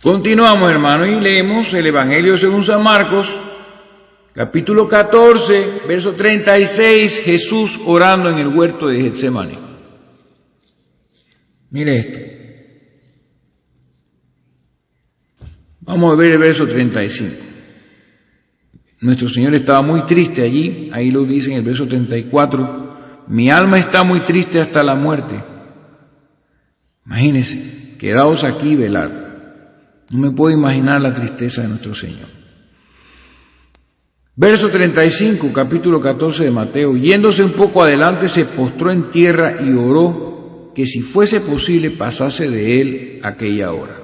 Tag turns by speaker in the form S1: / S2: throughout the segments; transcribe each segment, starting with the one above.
S1: Continuamos, hermanos, y leemos el Evangelio según San Marcos, capítulo 14, verso 36, Jesús orando en el huerto de Getsemaní. Mire esto. Vamos a ver el verso 35. Nuestro Señor estaba muy triste allí, ahí lo dice en el verso 34, mi alma está muy triste hasta la muerte. Imagínense, quedaos aquí y velad. No me puedo imaginar la tristeza de nuestro Señor. Verso 35, capítulo 14 de Mateo. Yéndose un poco adelante, se postró en tierra y oró que si fuese posible pasase de él aquella hora.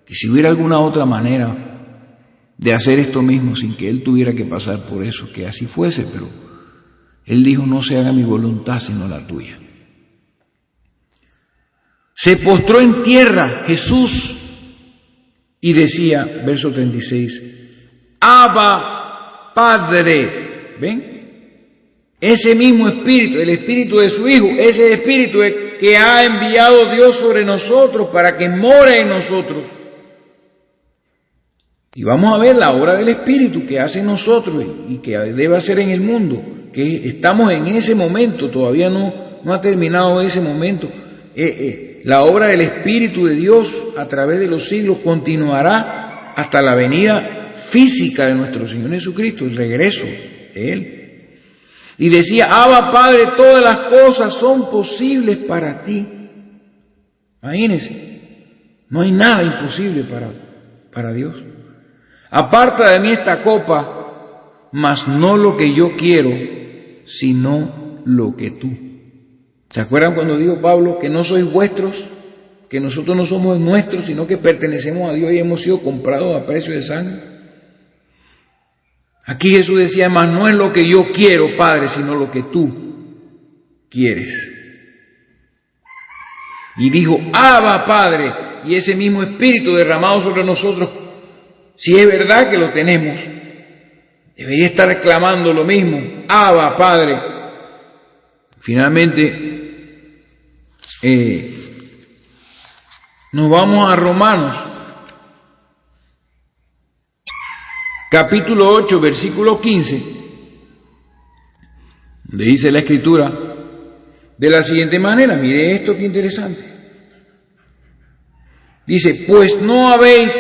S1: Que si hubiera alguna otra manera de hacer esto mismo sin que él tuviera que pasar por eso, que así fuese, pero él dijo, no se haga mi voluntad sino la tuya. Se postró en tierra Jesús y decía, verso 36, Abba, Padre. ¿Ven? Ese mismo Espíritu, el Espíritu de su Hijo, ese Espíritu que ha enviado Dios sobre nosotros para que more en nosotros. Y vamos a ver la obra del Espíritu que hace en nosotros y que debe hacer en el mundo, que estamos en ese momento, todavía no ha terminado ese momento. La obra del Espíritu de Dios a través de los siglos continuará hasta la venida física de nuestro Señor Jesucristo, el regreso de Él. Y decía, Abba Padre, todas las cosas son posibles para ti. Imagínense, no hay nada imposible para Dios. Aparta de mí esta copa, mas no lo que yo quiero, sino lo que tú. ¿Se acuerdan cuando dijo Pablo que no sois vuestros, que nosotros no somos nuestros, sino que pertenecemos a Dios y hemos sido comprados a precio de sangre? Aquí Jesús decía, mas no es lo que yo quiero, Padre, sino lo que tú quieres. Y dijo, Abba, Padre, y ese mismo Espíritu derramado sobre nosotros, si es verdad que lo tenemos, debería estar clamando lo mismo, Abba, Padre. Finalmente, nos vamos a Romanos, capítulo 8, versículo 15, donde dice la Escritura de la siguiente manera, mire esto que interesante. Dice, pues no habéis,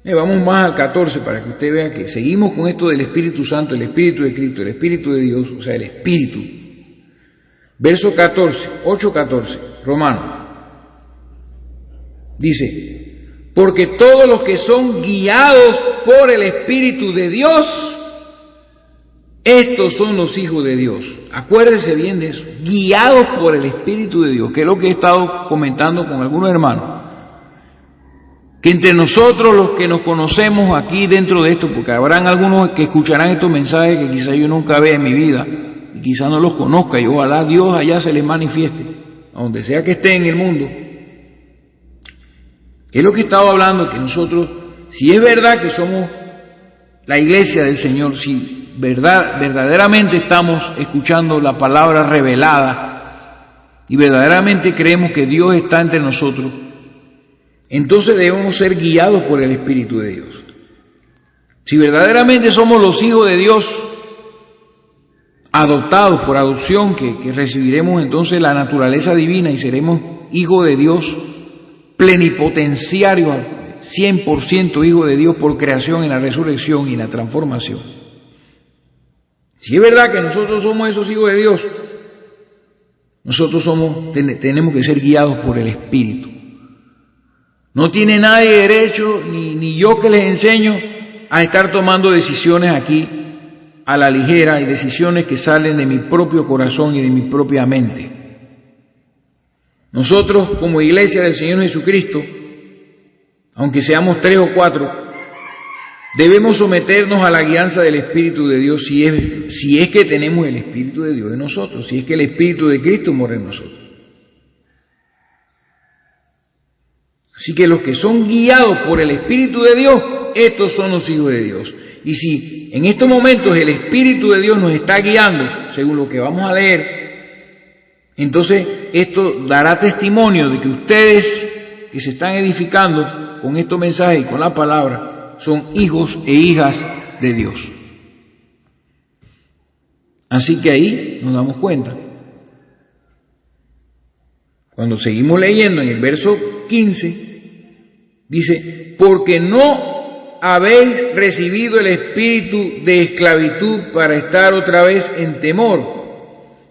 S1: vamos más al 14 para que usted vea que seguimos con esto del Espíritu Santo, el Espíritu de Cristo, el Espíritu de Dios, o sea, el Espíritu. Verso 14, 8:14, Romano. Dice, porque todos los que son guiados por el Espíritu de Dios, estos son los hijos de Dios. Acuérdese bien de eso, guiados por el Espíritu de Dios, que es lo que he estado comentando con algunos hermanos. Que entre nosotros los que nos conocemos aquí dentro de esto, porque habrán algunos que escucharán estos mensajes que quizá yo nunca vea en mi vida, y quizá no los conozca, y ojalá Dios allá se les manifieste, a donde sea que esté en el mundo. Es lo que he estado hablando, que nosotros, si es verdad que somos la iglesia del Señor, si verdaderamente estamos escuchando la palabra revelada, y verdaderamente creemos que Dios está entre nosotros, entonces debemos ser guiados por el Espíritu de Dios. Si verdaderamente somos los hijos de Dios, adoptados por adopción, que recibiremos entonces la naturaleza divina y seremos hijos de Dios, plenipotenciarios, 100% hijos de Dios por creación en la resurrección y en la transformación. Si es verdad que nosotros somos esos hijos de Dios, nosotros tenemos que ser guiados por el Espíritu. No tiene nadie derecho, ni yo que les enseño, a estar tomando decisiones aquí a la ligera y decisiones que salen de mi propio corazón y de mi propia mente. Nosotros, como iglesia del Señor Jesucristo, aunque seamos 3 o 4, debemos someternos a la guianza del Espíritu de Dios si es que tenemos el Espíritu de Dios en nosotros, si es que el Espíritu de Cristo mora en nosotros. Así que los que son guiados por el Espíritu de Dios, estos son los hijos de Dios. Y si en estos momentos el Espíritu de Dios nos está guiando, según lo que vamos a leer, entonces esto dará testimonio de que ustedes que se están edificando con estos mensajes y con la palabra son hijos e hijas de Dios. Así que ahí nos damos cuenta. Cuando seguimos leyendo en el verso 15, dice, porque no habéis recibido el espíritu de esclavitud para estar otra vez en temor,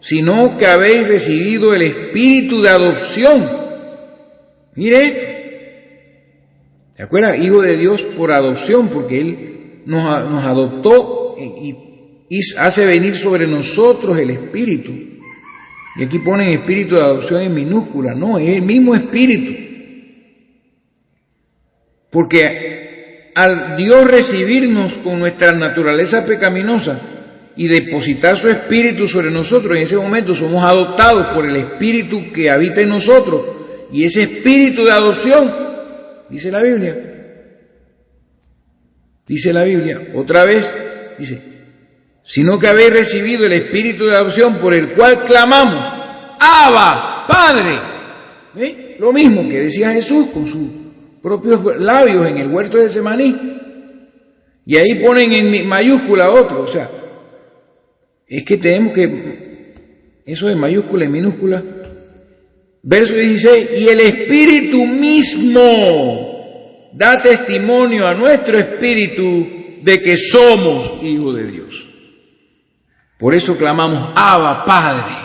S1: sino que habéis recibido el espíritu de adopción. Mire esto. ¿Se acuerda? Hijo de Dios por adopción, porque Él nos adoptó y hace venir sobre nosotros el espíritu. Y aquí ponen espíritu de adopción en minúscula. No, es el mismo espíritu. Porque al Dios recibirnos con nuestra naturaleza pecaminosa y depositar su espíritu sobre nosotros, en ese momento somos adoptados por el espíritu que habita en nosotros. Y ese espíritu de adopción, dice la Biblia, otra vez, dice, sino que habéis recibido el espíritu de adopción por el cual clamamos, Abba, Padre. ¿Ve? Lo mismo que decía Jesús con sus propios labios en el huerto de Getsemaní. Y ahí ponen en mayúscula otro, o sea, es que tenemos que, eso de mayúscula en minúscula, verso 16, y el Espíritu mismo da testimonio a nuestro espíritu de que somos hijos de Dios. Por eso clamamos, Abba, Padre,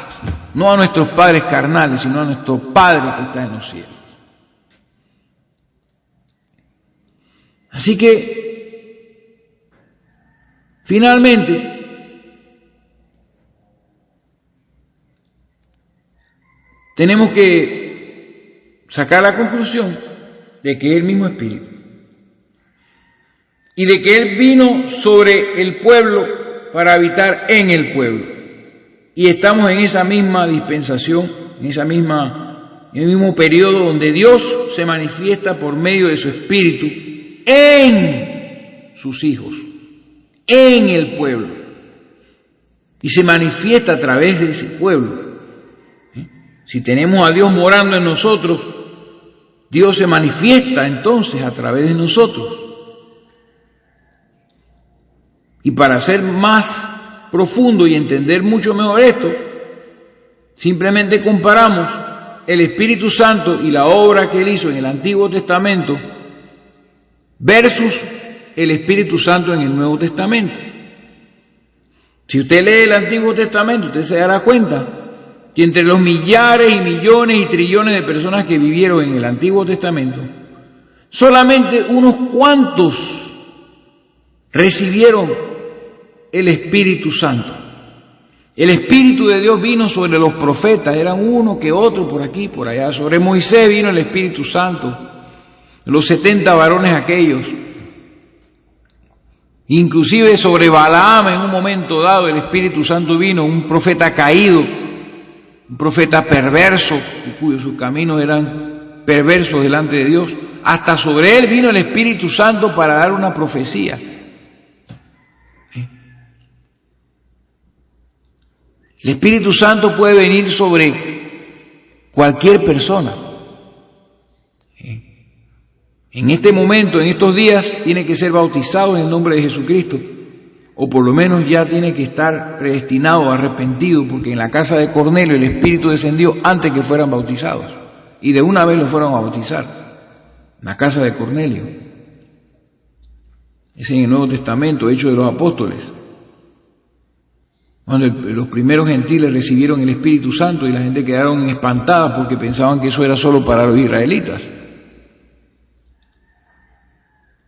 S1: no a nuestros padres carnales, sino a nuestro Padre que está en los cielos. Así que, finalmente, tenemos que sacar la conclusión de que es el mismo Espíritu y de que Él vino sobre el pueblo para habitar en el pueblo. Y estamos en esa misma dispensación, en el mismo periodo donde Dios se manifiesta por medio de su Espíritu en sus hijos, en el pueblo. Y se manifiesta a través de ese pueblo. Si tenemos a Dios morando en nosotros, Dios se manifiesta entonces a través de nosotros. Y para ser más profundo y entender mucho mejor esto, simplemente comparamos el Espíritu Santo y la obra que Él hizo en el Antiguo Testamento versus el Espíritu Santo en el Nuevo Testamento. Si usted lee el Antiguo Testamento, usted se dará cuenta que entre los millares y millones y trillones de personas que vivieron en el Antiguo Testamento, solamente unos cuantos recibieron el Espíritu Santo. El Espíritu de Dios vino sobre los profetas, eran uno que otro por aquí, por allá. Sobre Moisés vino el Espíritu Santo, los 70 varones aquellos. Inclusive sobre Balaam en un momento dado el Espíritu Santo vino, un profeta caído, un profeta perverso, cuyos caminos eran perversos delante de Dios. Hasta sobre él vino el Espíritu Santo para dar una profecía. El Espíritu Santo puede venir sobre cualquier persona. En este momento, en estos días, tiene que ser bautizado en el nombre de Jesucristo, o por lo menos ya tiene que estar predestinado, arrepentido, porque en la casa de Cornelio el Espíritu descendió antes que fueran bautizados, y de una vez lo fueron a bautizar, en la casa de Cornelio. Es en el Nuevo Testamento, Hechos de los Apóstoles, cuando los primeros gentiles recibieron el Espíritu Santo y la gente quedaron espantada porque pensaban que eso era solo para los israelitas.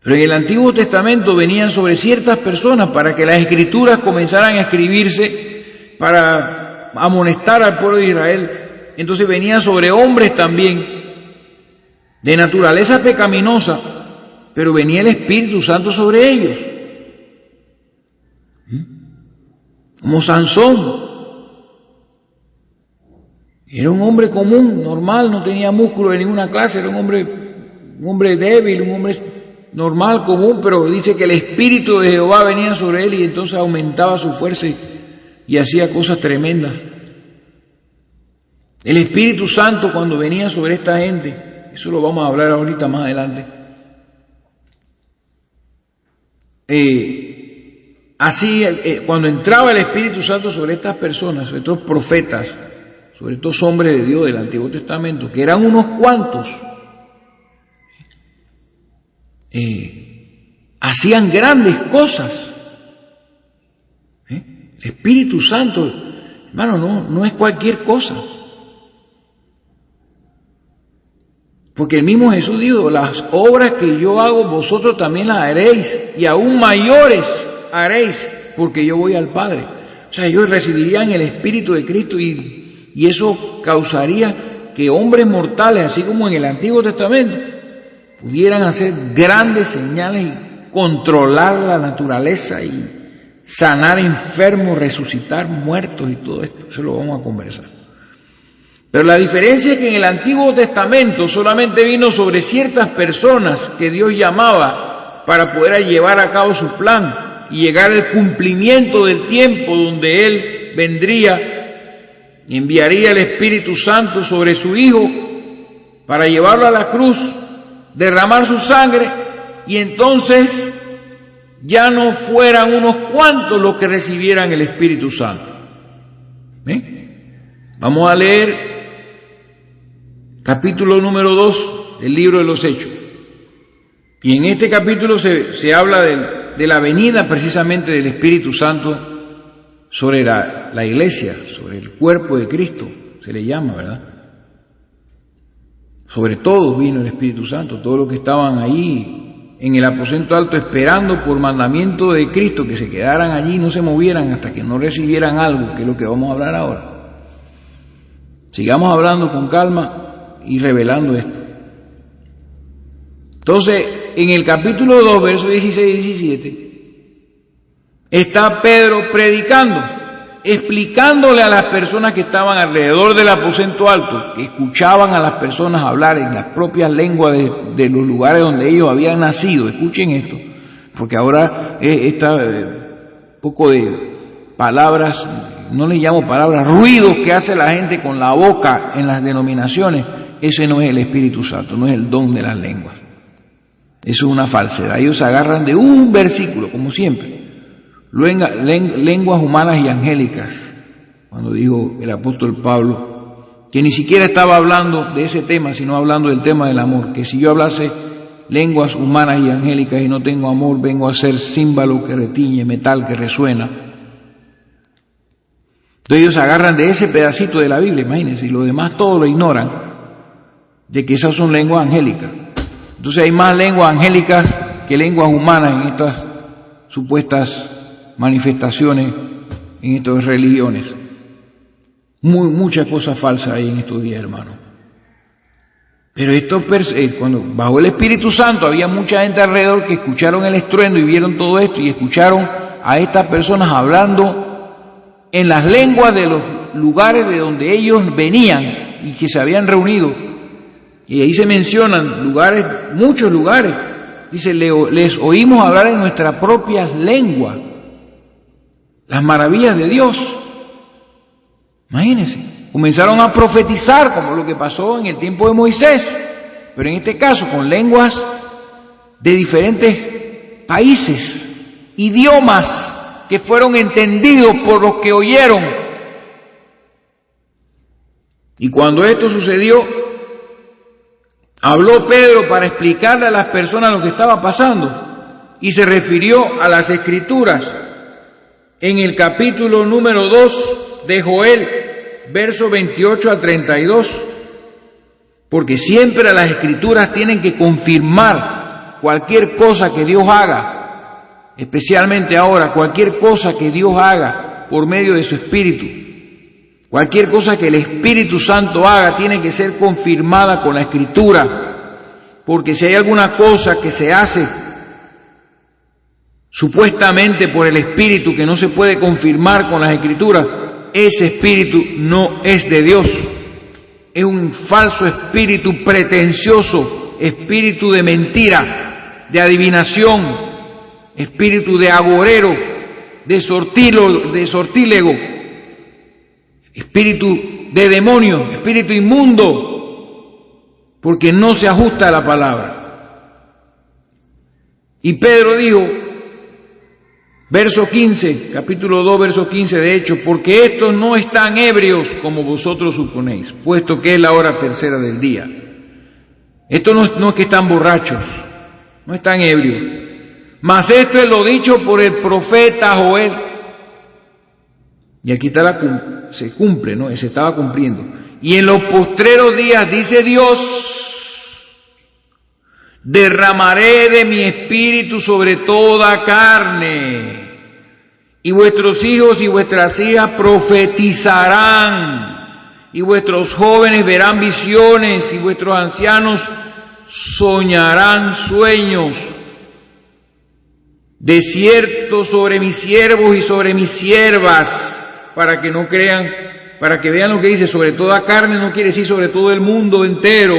S1: Pero en el Antiguo Testamento venían sobre ciertas personas para que las Escrituras comenzaran a escribirse para amonestar al pueblo de Israel. Entonces venía sobre hombres también de naturaleza pecaminosa, pero venía el Espíritu Santo sobre ellos. Como Sansón. Era un hombre común, normal, no tenía músculo de ninguna clase, era un hombre débil, un hombre normal, común, pero dice que el Espíritu de Jehová venía sobre él y entonces aumentaba su fuerza y hacía cosas tremendas. El Espíritu Santo, cuando venía sobre esta gente, eso lo vamos a hablar ahorita más adelante. Así, cuando entraba el Espíritu Santo sobre estas personas, sobre estos profetas, sobre estos hombres de Dios del Antiguo Testamento, que eran unos cuantos, hacían grandes cosas. El Espíritu Santo, hermano, no es cualquier cosa. Porque el mismo Jesús dijo, las obras que yo hago, vosotros también las haréis, y aún mayores haréis, porque yo voy al Padre. O sea, ellos recibirían el Espíritu de Cristo y eso causaría que hombres mortales, así como en el Antiguo Testamento, pudieran hacer grandes señales y controlar la naturaleza y sanar enfermos, resucitar muertos y todo esto. Eso lo vamos a conversar. Pero la diferencia es que en el Antiguo Testamento solamente vino sobre ciertas personas que Dios llamaba para poder llevar a cabo su plan y llegar al cumplimiento del tiempo donde Él vendría y enviaría el Espíritu Santo sobre su Hijo para llevarlo a la cruz, derramar su sangre y entonces ya no fueran unos cuantos los que recibieran el Espíritu Santo. Vamos a leer capítulo número 2 del libro de los Hechos. Y en este capítulo se habla de la venida precisamente del Espíritu Santo sobre la iglesia, sobre el cuerpo de Cristo, se le llama, ¿verdad? Sobre todos vino el Espíritu Santo, todos los que estaban allí en el aposento alto esperando por mandamiento de Cristo que se quedaran allí y no se movieran hasta que no recibieran algo, que es lo que vamos a hablar ahora. Sigamos hablando con calma y revelando esto. Entonces, en el capítulo 2, versos 16 y 17, está Pedro predicando, explicándole a las personas que estaban alrededor del aposento alto, que escuchaban a las personas hablar en las propias lenguas de los lugares donde ellos habían nacido. Escuchen esto, porque ahora está poco de palabras, no le llamo palabras, ruidos que hace la gente con la boca en las denominaciones. Ese no es el Espíritu Santo, no es el don de las lenguas. Eso es una falsedad. Ellos se agarran de un versículo, como siempre. Lenguas humanas y angélicas, cuando dijo el apóstol Pablo, que ni siquiera estaba hablando de ese tema, sino hablando del tema del amor, que si yo hablase lenguas humanas y angélicas y no tengo amor, vengo a ser címbalo que retiñe, metal que resuena. Entonces ellos se agarran de ese pedacito de la Biblia, imagínense, y los demás todos lo ignoran, de que esas son lenguas angélicas. Entonces hay más lenguas angélicas que lenguas humanas en estas supuestas manifestaciones, en estas religiones. Muchas cosas falsas hay en estos días, hermano. Pero cuando bajó el Espíritu Santo, había mucha gente alrededor que escucharon el estruendo y vieron todo esto y escucharon a estas personas hablando en las lenguas de los lugares de donde ellos venían y que se habían reunido. Y ahí se mencionan lugares, muchos lugares. Dice, les oímos hablar en nuestras propias lenguas las maravillas de Dios. Imagínense, comenzaron a profetizar como lo que pasó en el tiempo de Moisés, pero en este caso con lenguas de diferentes países, idiomas que fueron entendidos por los que oyeron. Y cuando esto sucedió, habló Pedro para explicarle a las personas lo que estaba pasando y se refirió a las Escrituras en el capítulo número 2 de Joel, verso 28 al 32, porque siempre las Escrituras tienen que confirmar cualquier cosa que Dios haga, especialmente ahora, cualquier cosa que Dios haga por medio de su Espíritu. Cualquier cosa que el Espíritu Santo haga tiene que ser confirmada con la Escritura, porque si hay alguna cosa que se hace supuestamente por el Espíritu que no se puede confirmar con las Escrituras, ese Espíritu no es de Dios. Es un falso espíritu pretencioso, espíritu de mentira, de adivinación, espíritu de agorero, de sortílego, espíritu de demonio, espíritu inmundo. porque no se ajusta a la palabra. Y Pedro dijo, verso 15, capítulo 2, verso 15 de Hechos, porque estos no están ebrios como vosotros suponéis, puesto que es la hora tercera del día. Esto no es que están borrachos, no están ebrios, mas esto es lo dicho por el profeta Joel. Y aquí está se cumple, ¿no? Se estaba cumpliendo. Y en los postreros días, dice Dios, derramaré de mi espíritu sobre toda carne, y vuestros hijos y vuestras hijas profetizarán, y vuestros jóvenes verán visiones, y vuestros ancianos soñarán sueños. De cierto sobre mis siervos y sobre mis siervas, para que no crean, para que vean lo que dice, sobre toda carne no quiere decir sobre todo el mundo entero,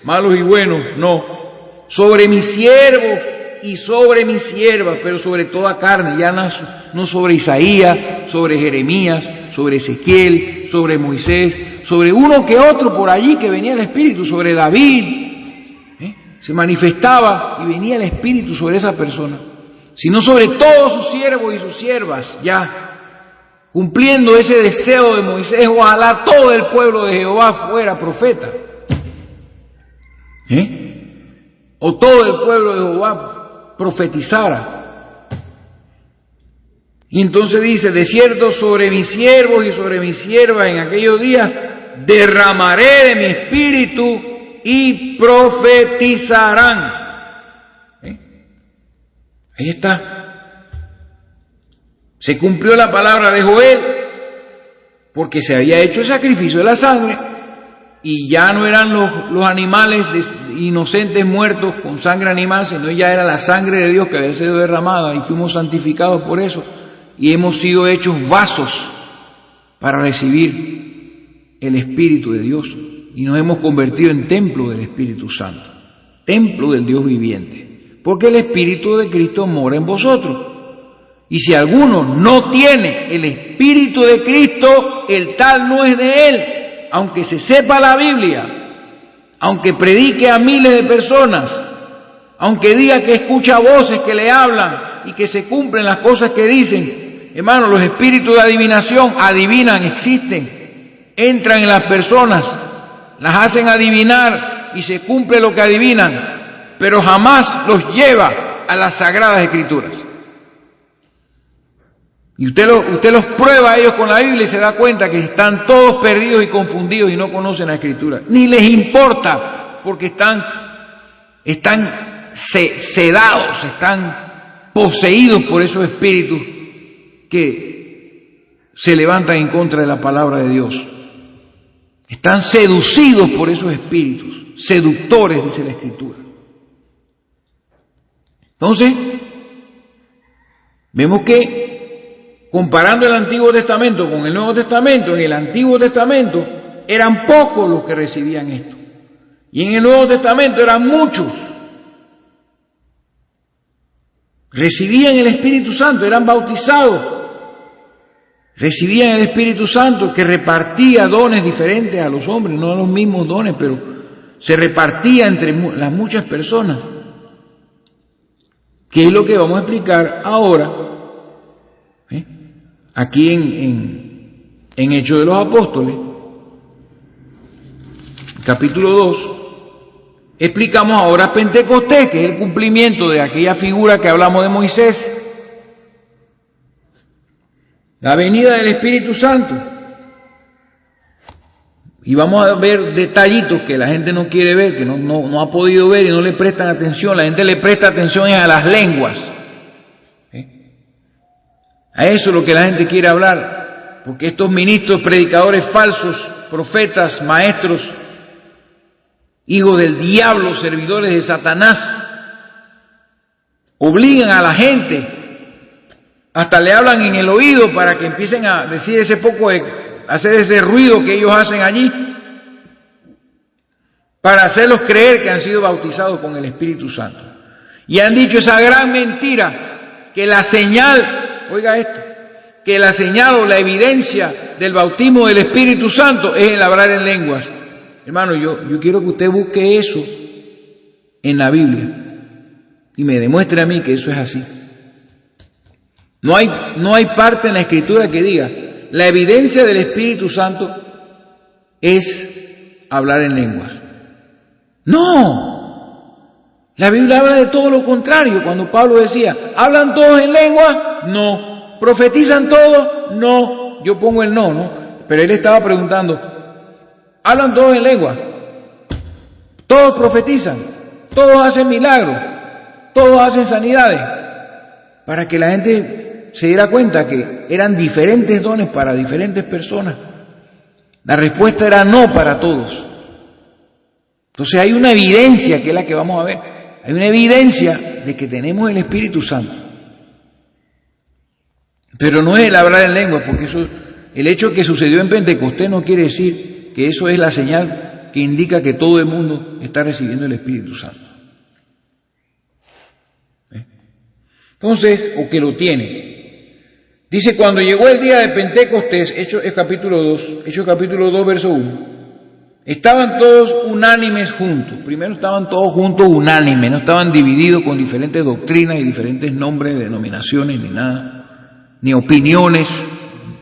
S1: malos y buenos, no, sobre mis siervos y sobre mis siervas, pero sobre toda carne, ya no sobre Isaías, sobre Jeremías, sobre Ezequiel, sobre Moisés, sobre uno que otro por allí que venía el Espíritu, sobre David, se manifestaba y venía el Espíritu sobre esa persona, sino sobre todos sus siervos y sus siervas, ya cumpliendo ese deseo de Moisés. Ojalá todo el pueblo de Jehová fuera profeta, o todo el pueblo de Jehová profetizara. Y entonces dice, de cierto sobre mis siervos y sobre mis siervas en aquellos días derramaré de mi espíritu y profetizarán. Ahí está. Se cumplió la palabra de Joel, porque se había hecho el sacrificio de la sangre, y ya no eran los animales inocentes muertos con sangre animal, sino ya era la sangre de Dios que había sido derramada, y fuimos santificados por eso, y hemos sido hechos vasos para recibir el Espíritu de Dios, y nos hemos convertido en templo del Espíritu Santo, templo del Dios viviente, porque el Espíritu de Cristo mora en vosotros. Y si alguno no tiene el Espíritu de Cristo, el tal no es de él, aunque se sepa la Biblia, aunque predique a miles de personas, aunque diga que escucha voces que le hablan y que se cumplen las cosas que dicen. Hermano, los espíritus de adivinación adivinan, existen, entran en las personas, las hacen adivinar y se cumple lo que adivinan, pero jamás los lleva a las Sagradas Escrituras. Y usted los prueba a ellos con la Biblia y se da cuenta que están todos perdidos y confundidos y no conocen la Escritura. Ni les importa, porque están sedados, están poseídos por esos espíritus que se levantan en contra de la palabra de Dios. Están seducidos por esos espíritus, seductores, dice la Escritura. Entonces, vemos que comparando el Antiguo Testamento con el Nuevo Testamento, en el Antiguo Testamento eran pocos los que recibían esto, y en el Nuevo Testamento eran muchos. Recibían el Espíritu Santo, eran bautizados, recibían el Espíritu Santo que repartía dones diferentes a los hombres, no los mismos dones, pero se repartía entre las muchas personas, que es lo que vamos a explicar ahora, aquí en Hechos de los Apóstoles, capítulo 2, explicamos ahora Pentecostés, que es el cumplimiento de aquella figura que hablamos de Moisés, la venida del Espíritu Santo. Y vamos a ver detallitos que la gente no quiere ver, que no ha podido ver y no le prestan atención. La gente le presta atención a las lenguas. A eso es lo que la gente quiere hablar, porque estos ministros, predicadores falsos, profetas, maestros, hijos del diablo, servidores de Satanás, obligan a la gente, hasta le hablan en el oído para que empiecen a decir hacer ese ruido que ellos hacen allí, para hacerlos creer que han sido bautizados con el Espíritu Santo. Y han dicho esa gran mentira, que la señal, oiga esto, que la señal o la evidencia del bautismo del Espíritu Santo es el hablar en lenguas. Hermano, yo quiero que usted busque eso en la Biblia y me demuestre a mí que eso es así. No hay parte en la Escritura que diga, la evidencia del Espíritu Santo es hablar en lenguas. No, la Biblia habla de todo lo contrario. Cuando Pablo decía, ¿hablan todos en lengua? No. ¿Profetizan todos? No. Yo pongo el no, pero él estaba preguntando, ¿hablan todos en lengua? ¿Todos profetizan? ¿Todos hacen milagros? ¿Todos hacen sanidades? Para que la gente se diera cuenta que eran diferentes dones para diferentes personas. La respuesta era no para todos. Entonces hay una evidencia que es la que vamos a ver. Hay una evidencia de que tenemos el Espíritu Santo. Pero no es el hablar en lengua, porque eso, el hecho que sucedió en Pentecostés no quiere decir que eso es la señal que indica que todo el mundo está recibiendo el Espíritu Santo. Entonces, o que lo tiene. Dice, cuando llegó el día de Pentecostés, Hechos capítulo 2, verso 1, estaban todos unánimes juntos. Primero estaban todos juntos unánimes, no estaban divididos con diferentes doctrinas y diferentes nombres, denominaciones, ni nada, ni opiniones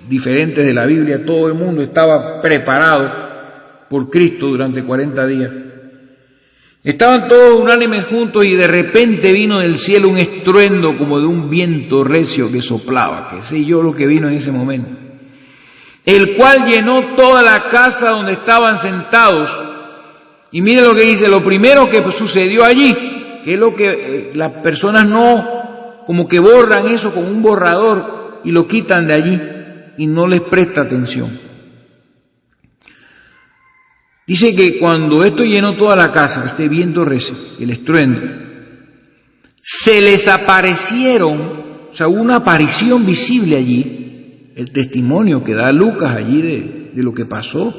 S1: diferentes de la Biblia. Todo el mundo estaba preparado por Cristo durante 40 días. Estaban todos unánimes juntos y de repente vino del cielo un estruendo como de un viento recio que soplaba, que sé yo lo que vino en ese momento, el cual llenó toda la casa donde estaban sentados. Y mire lo que dice, lo primero que sucedió allí, que es lo que las personas no, como que borran eso con un borrador y lo quitan de allí y no les presta atención. Dice que cuando esto llenó toda la casa, este viento recio, el estruendo, se les aparecieron, o sea, hubo una aparición visible allí, el testimonio que da Lucas allí de lo que pasó.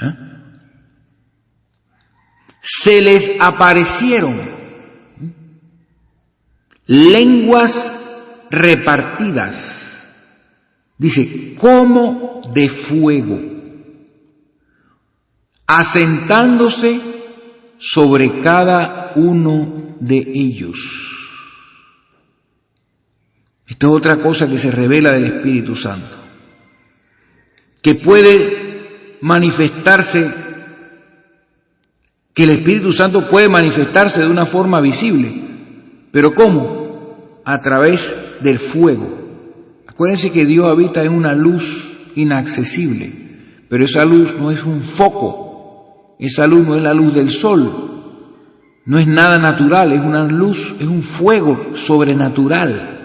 S1: ¿Eh? Se les aparecieron lenguas repartidas, dice, como de fuego, asentándose sobre cada uno de ellos. Esto es otra cosa que se revela del Espíritu Santo, que puede manifestarse, que el Espíritu Santo puede manifestarse de una forma visible, pero ¿cómo? A través del fuego. Acuérdense que Dios habita en una luz inaccesible, pero esa luz no es un foco. Esa luz no es la luz del sol, no es nada natural, es una luz, es un fuego sobrenatural,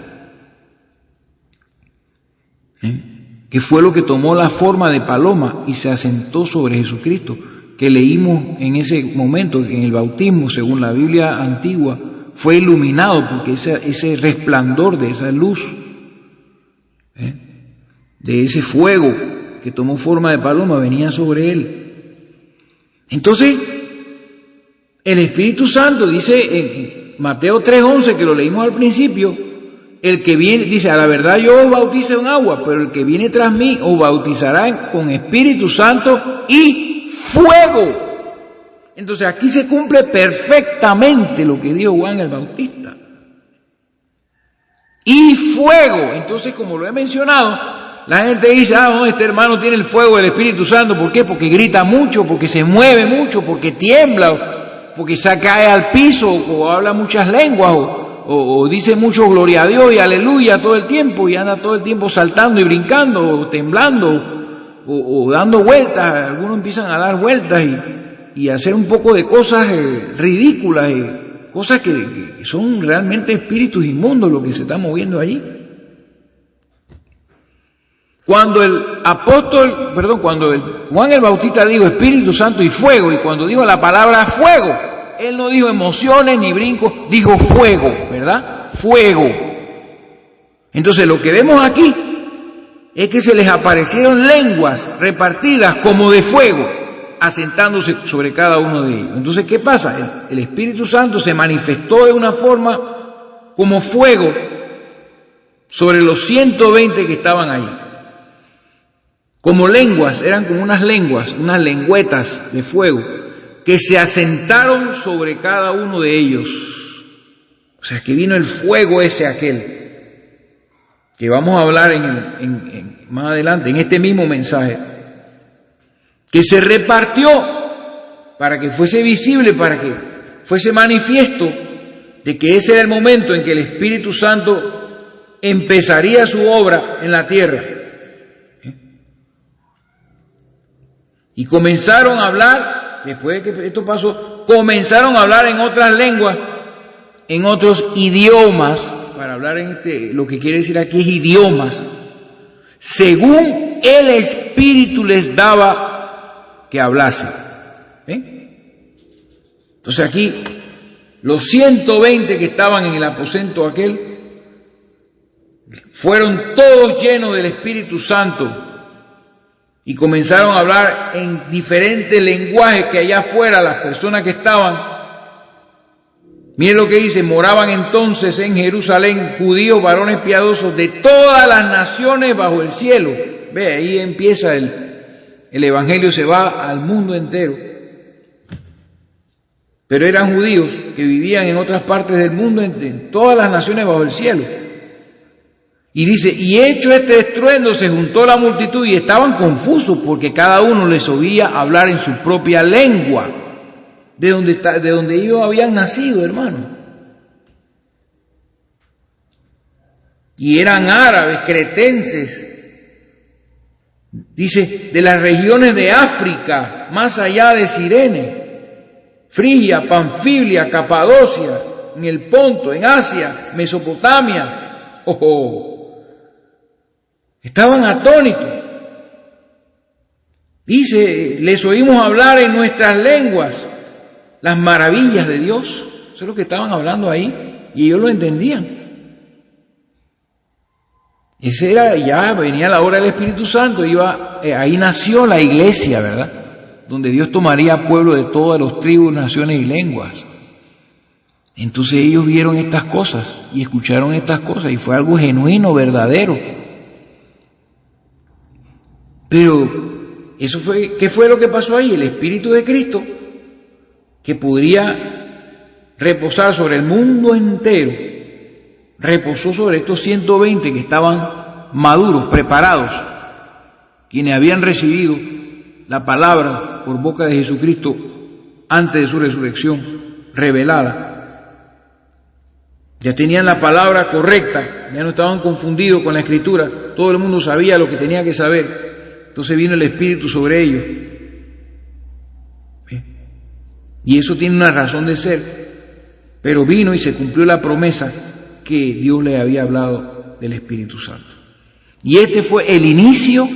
S1: que fue lo que tomó la forma de paloma y se asentó sobre Jesucristo, que leímos en ese momento, en el bautismo, según la Biblia antigua, fue iluminado porque ese resplandor de esa luz, de ese fuego que tomó forma de paloma, venía sobre él. Entonces, el Espíritu Santo dice en Mateo 3:11, que lo leímos al principio, el que viene, dice, a la verdad yo os bautizo en agua, pero el que viene tras mí os bautizará con Espíritu Santo y fuego. Entonces aquí se cumple perfectamente lo que dijo Juan el Bautista. Y fuego. Entonces, como lo he mencionado, la gente dice, no, este hermano tiene el fuego del Espíritu Santo. ¿Por qué? Porque grita mucho, porque se mueve mucho, porque tiembla, porque se cae al piso, o habla muchas lenguas, o dice mucho gloria a Dios y aleluya todo el tiempo, y anda todo el tiempo saltando y brincando, o temblando, o dando vueltas. Algunos empiezan a dar vueltas y hacer un poco de cosas ridículas, cosas que son realmente espíritus inmundos lo que se está moviendo allí. Cuando cuando Juan el Bautista dijo Espíritu Santo y fuego, y cuando dijo la palabra fuego, él no dijo emociones ni brincos, dijo fuego, ¿verdad? Fuego. Entonces lo que vemos aquí es que se les aparecieron lenguas repartidas como de fuego, asentándose sobre cada uno de ellos. Entonces, ¿qué pasa? El Espíritu Santo se manifestó de una forma como fuego sobre los 120 que estaban allí. como lenguas, eran como unas lenguas, unas lengüetas de fuego, que se asentaron sobre cada uno de ellos. O sea, que vino el fuego ese aquel, que vamos a hablar más adelante, en este mismo mensaje, que se repartió para que fuese visible, para que fuese manifiesto de que ese era el momento en que el Espíritu Santo empezaría su obra en la tierra. Y comenzaron a hablar, después de que esto pasó, comenzaron a hablar en otras lenguas, en otros idiomas, para hablar lo que quiere decir aquí es idiomas, según el Espíritu les daba que hablase. Entonces aquí, los 120 que estaban en el aposento aquel, fueron todos llenos del Espíritu Santo y comenzaron a hablar en diferentes lenguajes que allá afuera las personas que estaban. Miren lo que dice: moraban entonces en Jerusalén judíos, varones piadosos de todas las naciones bajo el cielo. Ve, ahí empieza el evangelio, se va al mundo entero. Pero eran judíos que vivían en otras partes del mundo, en todas las naciones bajo el cielo. Y dice, y hecho este estruendo se juntó la multitud y estaban confusos porque cada uno les oía hablar en su propia lengua, de donde ellos habían nacido, hermano. Y eran árabes, cretenses, dice, de las regiones de África, más allá de Cirene, Frigia, Panfilia, Capadocia, en el Ponto, en Asia, Mesopotamia. Estaban atónitos. Dice, les oímos hablar en nuestras lenguas las maravillas de Dios. Eso es lo que estaban hablando ahí, y ellos lo entendían. Ese era, ya venía la hora del Espíritu Santo, ahí nació la iglesia, ¿verdad? Donde Dios tomaría pueblo de todas las tribus, naciones y lenguas. Entonces ellos vieron estas cosas y escucharon estas cosas y fue algo genuino, verdadero. Pero ¿qué fue lo que pasó ahí? El Espíritu de Cristo, que podría reposar sobre el mundo entero, reposó sobre estos 120 que estaban maduros, preparados, quienes habían recibido la palabra por boca de Jesucristo antes de su resurrección revelada. Ya tenían la palabra correcta, ya no estaban confundidos con la Escritura, todo el mundo sabía lo que tenía que saber. Entonces vino el Espíritu sobre ellos. Y eso tiene una razón de ser, pero vino y se cumplió la promesa que Dios le había hablado del Espíritu Santo. Y este fue el inicio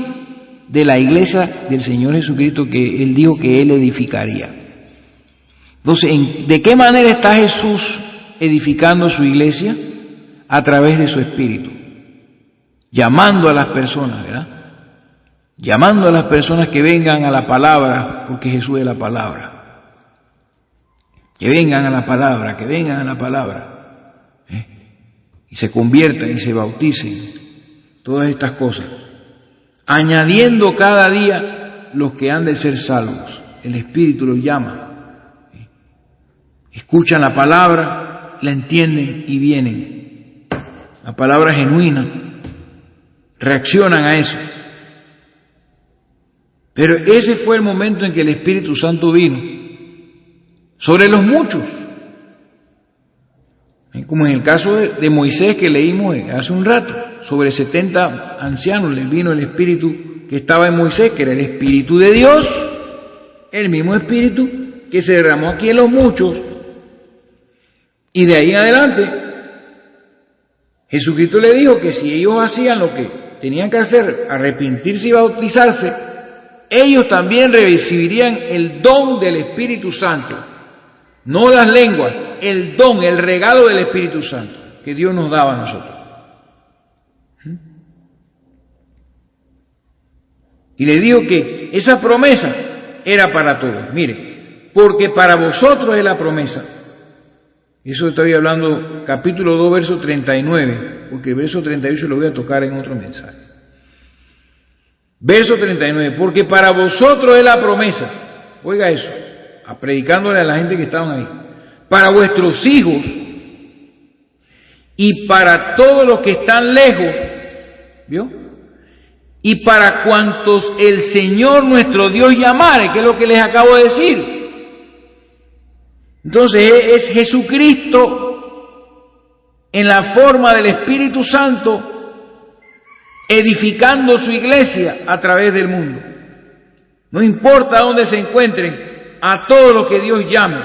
S1: de la iglesia del Señor Jesucristo, que Él dijo que Él edificaría. Entonces, ¿de qué manera está Jesús edificando su iglesia? A través de su Espíritu, llamando a las personas, ¿verdad? Llamando a las personas que vengan a la palabra, porque Jesús es la palabra. Que vengan a la palabra, que vengan a la palabra. Y se conviertan y se bauticen. Todas estas cosas. Añadiendo cada día los que han de ser salvos. El Espíritu los llama. Escuchan la palabra, la entienden y vienen. La palabra genuina. Reaccionan a eso. Pero ese fue el momento en que el Espíritu Santo vino sobre los muchos. Como en el caso de Moisés que leímos hace un rato, sobre 70 ancianos les vino el Espíritu que estaba en Moisés, que era el Espíritu de Dios, el mismo Espíritu que se derramó aquí en los muchos. Y de ahí en adelante, Jesucristo le dijo que si ellos hacían lo que tenían que hacer, arrepentirse y bautizarse, ellos también recibirían el don del Espíritu Santo, no las lenguas, el don, el regalo del Espíritu Santo que Dios nos daba a nosotros. Y le dijo que esa promesa era para todos. Mire, porque para vosotros es la promesa. Eso estoy hablando capítulo 2, verso 39, porque el verso 38 lo voy a tocar en otro mensaje. Verso 39, porque para vosotros es la promesa. Oiga eso, predicándole a la gente que estaban ahí. Para vuestros hijos y para todos los que están lejos, ¿vio? Y para cuantos el Señor nuestro Dios llamare, que es lo que les acabo de decir. Entonces es Jesucristo en la forma del Espíritu Santo edificando su iglesia a través del mundo. No importa dónde se encuentren, a todo lo que Dios llame.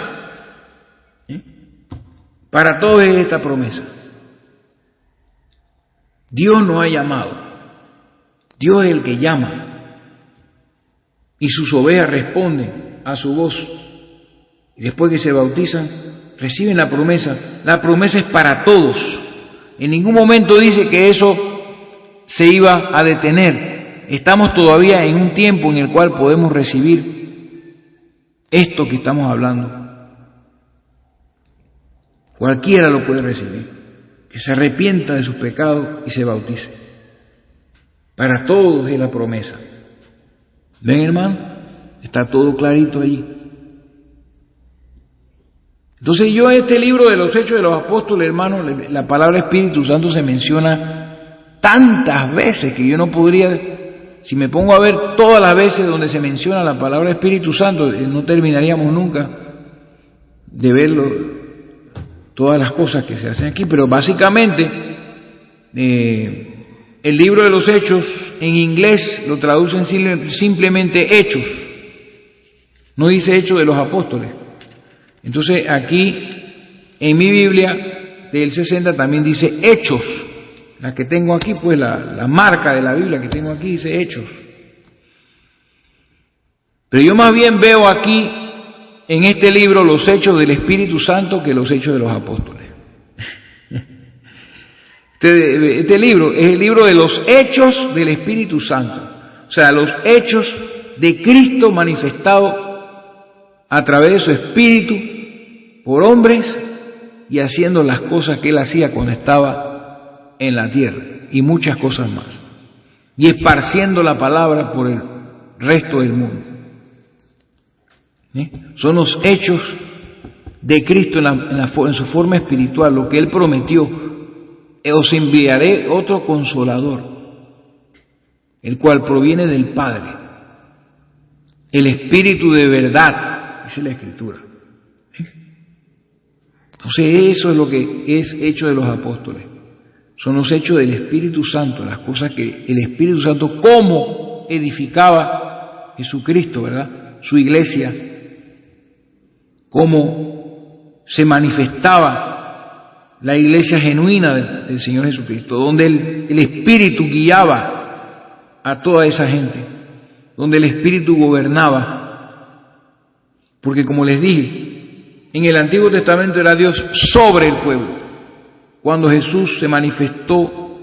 S1: Para todos es esta promesa. Dios nos ha llamado. Dios es el que llama. Y sus ovejas responden a su voz. Y después que se bautizan, reciben la promesa. La promesa es para todos. En ningún momento dice que eso se iba a detener. Estamos todavía en un tiempo en el cual podemos recibir esto que estamos hablando. Cualquiera lo puede recibir, que se arrepienta de sus pecados y se bautice. Para todos es la promesa. ¿Ven, hermano? Está todo clarito allí. Entonces yo en este libro de los Hechos de los Apóstoles, hermano, la palabra Espíritu Santo se menciona tantas veces que yo no podría, si me pongo a ver todas las veces donde se menciona la palabra Espíritu Santo, no terminaríamos nunca de verlo, todas las cosas que se hacen aquí. Pero básicamente el libro de los Hechos en inglés lo traducen simplemente Hechos, no dice Hechos de los Apóstoles. Entonces aquí en mi Biblia del 60 también dice Hechos. La que tengo aquí, pues la marca de la Biblia que tengo aquí dice Hechos. Pero yo más bien veo aquí en este libro los hechos del Espíritu Santo que los hechos de los apóstoles. Este libro es el libro de los hechos del Espíritu Santo. O sea, los hechos de Cristo manifestado a través de su Espíritu por hombres y haciendo las cosas que Él hacía cuando estaba en la tierra y muchas cosas más, y esparciendo la palabra por el resto del mundo. Son los hechos de Cristo en su forma espiritual, lo que Él prometió: os enviaré otro consolador, el cual proviene del Padre, el Espíritu de verdad, dice la Escritura. Entonces eso es lo que es hecho de los apóstoles. Son los hechos del Espíritu Santo, las cosas que el Espíritu Santo, cómo edificaba Jesucristo, ¿verdad?, su iglesia, cómo se manifestaba la iglesia genuina del Señor Jesucristo, donde el Espíritu guiaba a toda esa gente, donde el Espíritu gobernaba. Porque como les dije, en el Antiguo Testamento era Dios sobre el pueblo. Cuando Jesús se manifestó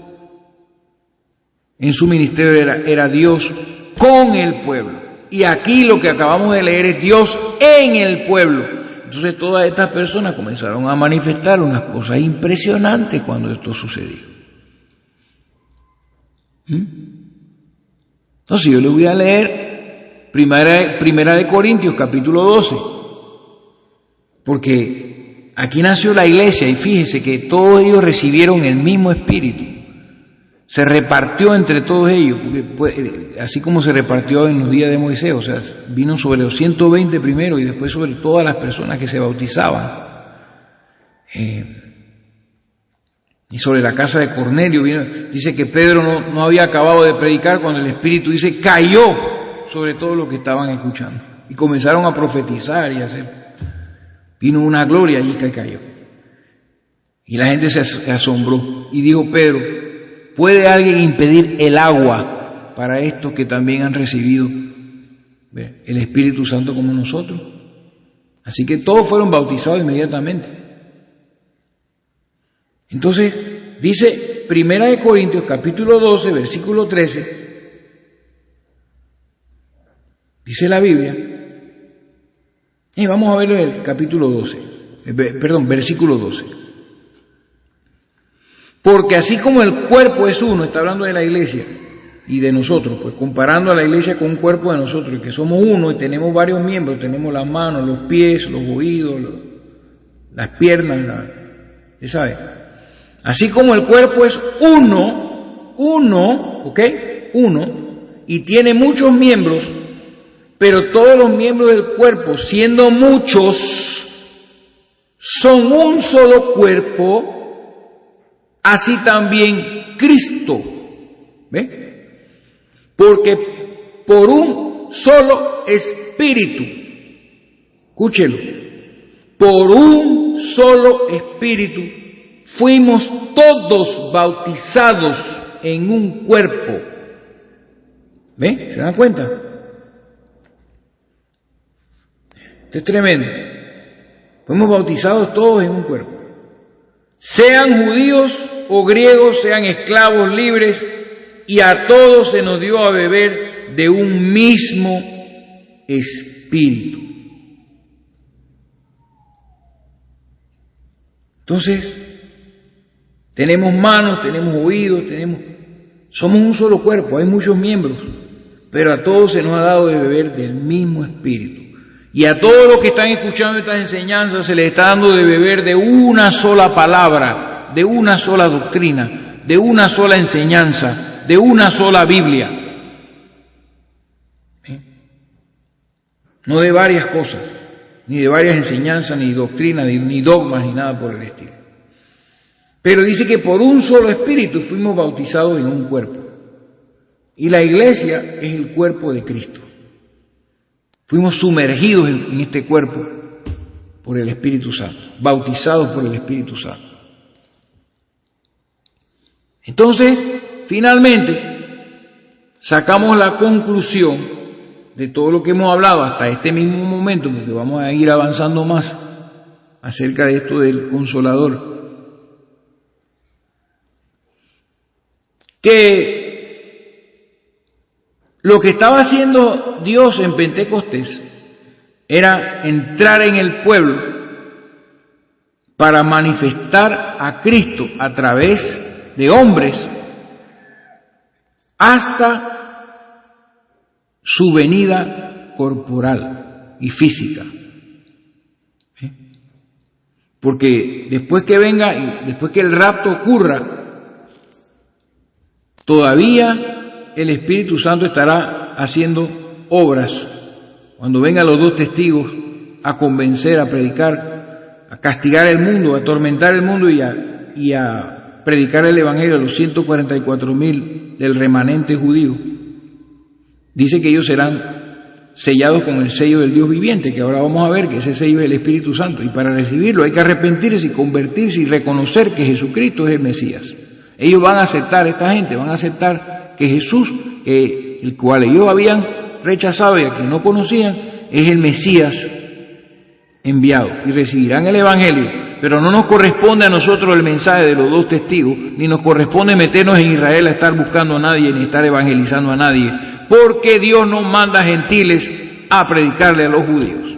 S1: en su ministerio era Dios con el pueblo. Y aquí lo que acabamos de leer es Dios en el pueblo. Entonces todas estas personas comenzaron a manifestar unas cosas impresionantes cuando esto sucedió. Entonces yo les voy a leer Primera de Corintios capítulo 12. Porque aquí nació la iglesia y fíjese que todos ellos recibieron el mismo espíritu. Se repartió entre todos ellos, porque, así como se repartió en los días de Moisés, o sea, vino sobre los 120 primero y después sobre todas las personas que se bautizaban. Y sobre la casa de Cornelio, dice que Pedro no había acabado de predicar cuando el Espíritu, dice, cayó sobre todo lo que estaban escuchando. Y comenzaron a profetizar y a hacer. Vino una gloria allí que cayó. Y la gente se asombró. Y dijo Pedro, ¿puede alguien impedir el agua para estos que también han recibido el Espíritu Santo como nosotros? Así que todos fueron bautizados inmediatamente. Entonces, dice Primera de Corintios capítulo 12, versículo 13, dice la Biblia. Y vamos a ver el capítulo 12, versículo 12. Porque así como el cuerpo es uno, está hablando de la iglesia, y de nosotros, pues comparando a la iglesia con un cuerpo de nosotros, que somos uno y tenemos varios miembros, tenemos las manos, los pies, los oídos, las piernas, ¿sabe? Así como el cuerpo es uno, ¿ok? Uno, y tiene muchos miembros, pero todos los miembros del cuerpo, siendo muchos, son un solo cuerpo, así también Cristo, ¿ve? Porque por un solo espíritu, escúchelo, por un solo espíritu fuimos todos bautizados en un cuerpo. ¿Ve? ¿Se dan cuenta? Esto es tremendo. Fuimos bautizados todos en un cuerpo. Sean judíos o griegos, sean esclavos libres, y a todos se nos dio a beber de un mismo espíritu. Entonces, tenemos manos, tenemos oídos, somos un solo cuerpo, hay muchos miembros, pero a todos se nos ha dado de beber del mismo espíritu. Y a todos los que están escuchando estas enseñanzas se les está dando de beber de una sola palabra, de una sola doctrina, de una sola enseñanza, de una sola Biblia. No de varias cosas, ni de varias enseñanzas, ni doctrinas, ni dogmas, ni nada por el estilo. Pero dice que por un solo espíritu fuimos bautizados en un cuerpo. Y la iglesia es el cuerpo de Cristo. Fuimos sumergidos en este cuerpo por el Espíritu Santo, bautizados por el Espíritu Santo. Entonces, finalmente, sacamos la conclusión de todo lo que hemos hablado hasta este mismo momento, porque vamos a ir avanzando más acerca de esto del Consolador, que lo que estaba haciendo Dios en Pentecostés era entrar en el pueblo para manifestar a Cristo a través de hombres hasta su venida corporal y física. Porque después que venga y después que el rapto ocurra, todavía el Espíritu Santo estará haciendo obras. Cuando vengan los dos testigos a convencer, a predicar, a castigar el mundo, a atormentar el mundo y a predicar el Evangelio a los 144,000 del remanente judío, dice que ellos serán sellados con el sello del Dios viviente, que ahora vamos a ver que ese sello es el Espíritu Santo, y para recibirlo hay que arrepentirse y convertirse y reconocer que Jesucristo es el Mesías. Ellos van a aceptar, esta gente van a aceptar que Jesús, el cual ellos habían rechazado y a quien no conocían, es el Mesías enviado, y recibirán el Evangelio. Pero no nos corresponde a nosotros el mensaje de los dos testigos, ni nos corresponde meternos en Israel a estar buscando a nadie, ni estar evangelizando a nadie, porque Dios no manda a gentiles a predicarle a los judíos.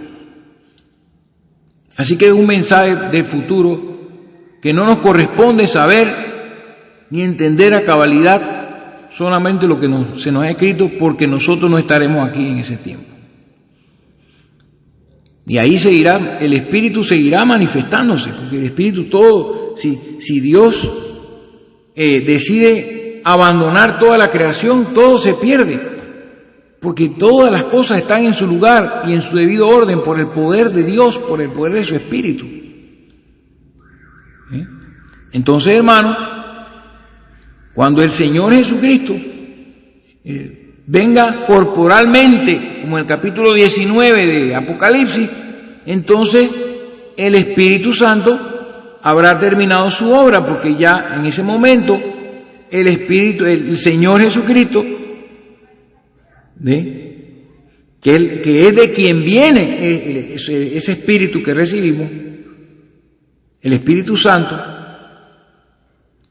S1: Así que es un mensaje del futuro que no nos corresponde saber ni entender a cabalidad solamente lo que se nos ha escrito, porque nosotros no estaremos aquí en ese tiempo. Y ahí seguirá, el Espíritu seguirá manifestándose, porque el Espíritu todo, si Dios decide abandonar toda la creación, todo se pierde, porque todas las cosas están en su lugar y en su debido orden por el poder de Dios, por el poder de su Espíritu. Entonces, hermanos, cuando el Señor Jesucristo venga corporalmente, como en el capítulo 19 de Apocalipsis, entonces el Espíritu Santo habrá terminado su obra, porque ya en ese momento el Señor Jesucristo, que es de quien viene ese Espíritu que recibimos, el Espíritu Santo,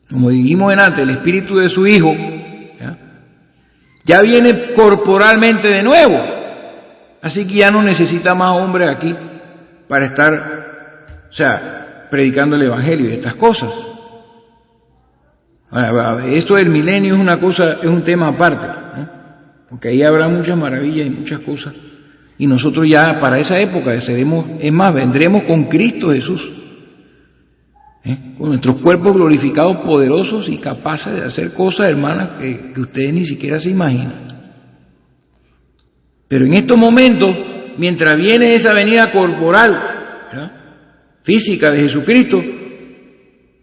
S1: como dijimos antes, el Espíritu de su Hijo, ya viene corporalmente de nuevo, así que ya no necesita más hombres aquí para estar, predicando el Evangelio y estas cosas. Ahora, esto del milenio es una cosa, es un tema aparte, ¿no? Porque ahí habrá muchas maravillas y muchas cosas. Y nosotros ya para esa época seremos, es más, vendremos con Cristo Jesús, con nuestros cuerpos glorificados, poderosos y capaces de hacer cosas, hermanas, que ustedes ni siquiera se imaginan. Pero en estos momentos, mientras viene esa venida corporal, ¿verdad?, física de Jesucristo,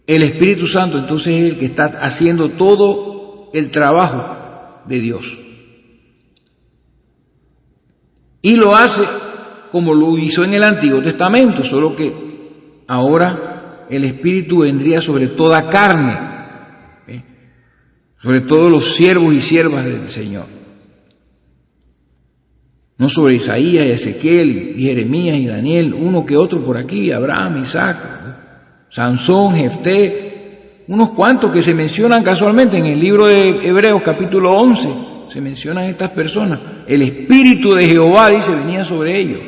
S1: el Espíritu Santo entonces es el que está haciendo todo el trabajo de Dios. Y lo hace como lo hizo en el Antiguo Testamento, solo que ahora el Espíritu vendría sobre toda carne, sobre todos los siervos y siervas del Señor. No sobre Isaías y Ezequiel y Jeremías y Daniel, uno que otro por aquí, Abraham, Isaac, Sansón, Jefté, unos cuantos que se mencionan casualmente en el libro de Hebreos capítulo 11, se mencionan estas personas. El Espíritu de Jehová, dice, venía sobre ellos.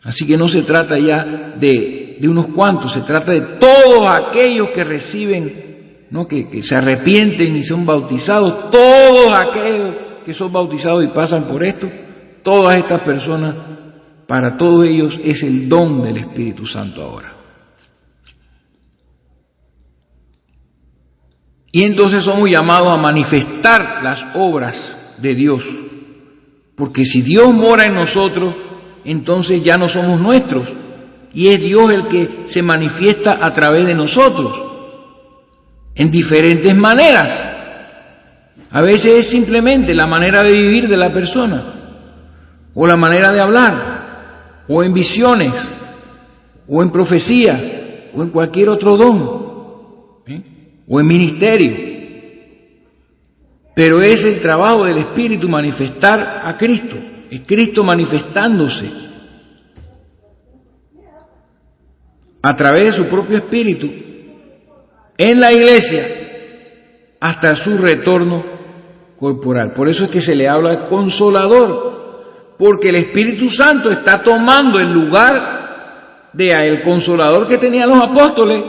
S1: Así que no se trata ya de unos cuantos, se trata de todos aquellos que reciben, ¿no?, que se arrepienten y son bautizados, todos aquellos que son bautizados y pasan por esto, todas estas personas, para todos ellos es el don del Espíritu Santo ahora. Y entonces somos llamados a manifestar las obras de Dios, porque si Dios mora en nosotros, entonces ya no somos nuestros, y es Dios el que se manifiesta a través de nosotros, en diferentes maneras. A veces es simplemente la manera de vivir de la persona, o la manera de hablar, o en visiones, o en profecía, o en cualquier otro don, o en ministerio. Pero es el trabajo del Espíritu manifestar a Cristo, es Cristo manifestándose a través de su propio Espíritu en la iglesia hasta su retorno corporal. Por eso es que se le habla de consolador, porque el Espíritu Santo está tomando el lugar de el consolador que tenían los apóstoles,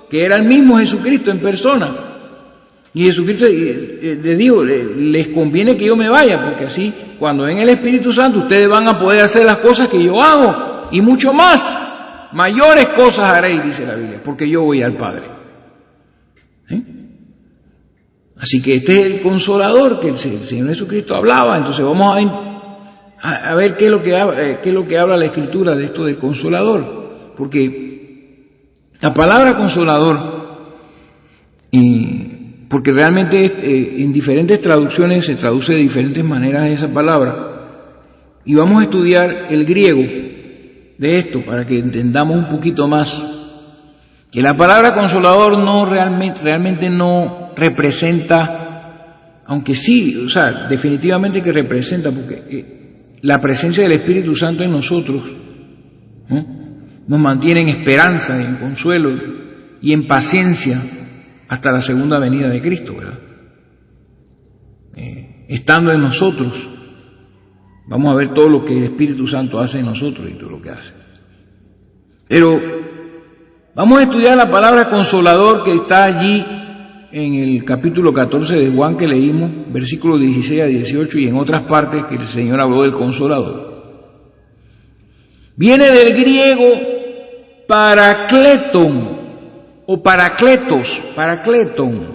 S1: que era el mismo Jesucristo en persona. Y Jesucristo les dijo, les conviene que yo me vaya, porque así cuando ven el Espíritu Santo ustedes van a poder hacer las cosas que yo hago, y mucho más, mayores cosas haréis, dice la Biblia, porque yo voy al Padre. Así que este es el consolador que el Señor Jesucristo hablaba. Entonces vamos a ver qué es lo que habla la Escritura de esto del consolador, porque la palabra consolador, porque realmente en diferentes traducciones se traduce de diferentes maneras esa palabra, y vamos a estudiar el griego de esto para que entendamos un poquito más que la palabra consolador no realmente no representa, aunque sí, o sea, definitivamente que representa, porque la presencia del Espíritu Santo en nosotros, ¿no?, nos mantiene en esperanza, en consuelo y en paciencia hasta la segunda venida de Cristo, ¿verdad? Estando en nosotros, vamos a ver todo lo que el Espíritu Santo hace en nosotros y todo lo que hace. Pero vamos a estudiar la palabra consolador que está allí en el capítulo 14 de Juan que leímos, versículos 16 a 18, y en otras partes que el Señor habló del consolador. Viene del griego parakleton o parakleton.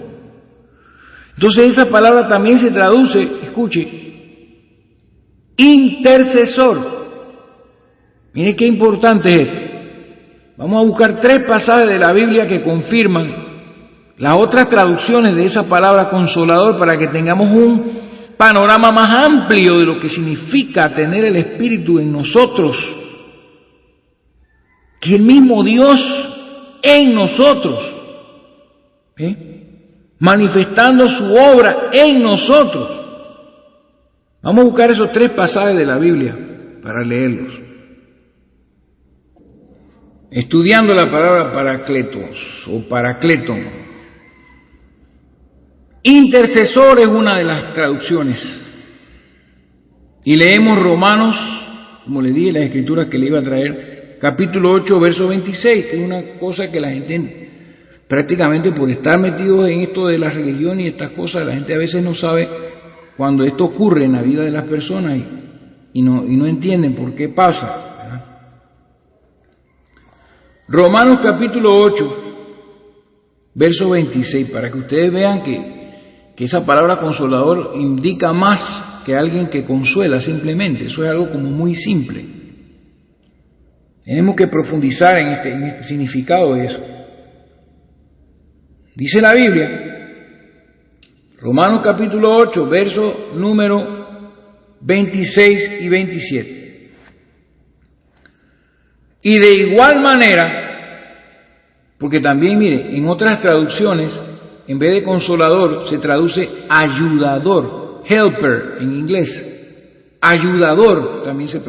S1: Entonces esa palabra también se traduce, escuche, intercesor. Mire qué importante es esto. Vamos a buscar 3 pasajes de la Biblia que confirman las otras traducciones de esa palabra consolador para que tengamos un panorama más amplio de lo que significa tener el Espíritu en nosotros, que el mismo Dios en nosotros, manifestando su obra en nosotros. Vamos a buscar esos 3 pasajes de la Biblia para leerlos. Estudiando la palabra parakletos o parakleton. Intercesor es una de las traducciones. Y leemos Romanos, como le dije, las escrituras que le iba a traer, capítulo 8, verso 26, que es una cosa que la gente prácticamente por estar metidos en esto de la religión y estas cosas, la gente a veces no sabe cuando esto ocurre en la vida de las personas y no entienden por qué pasa, ¿verdad? Romanos capítulo 8, verso 26, para que ustedes vean que esa palabra consolador indica más que alguien que consuela simplemente. Eso es algo como muy simple. Tenemos que profundizar en este significado de eso. Dice la Biblia, Romanos capítulo 8, verso número 26 y 27. Y de igual manera, porque también, mire, en otras traducciones, en vez de consolador, se traduce ayudador, helper en inglés. Ayudador también se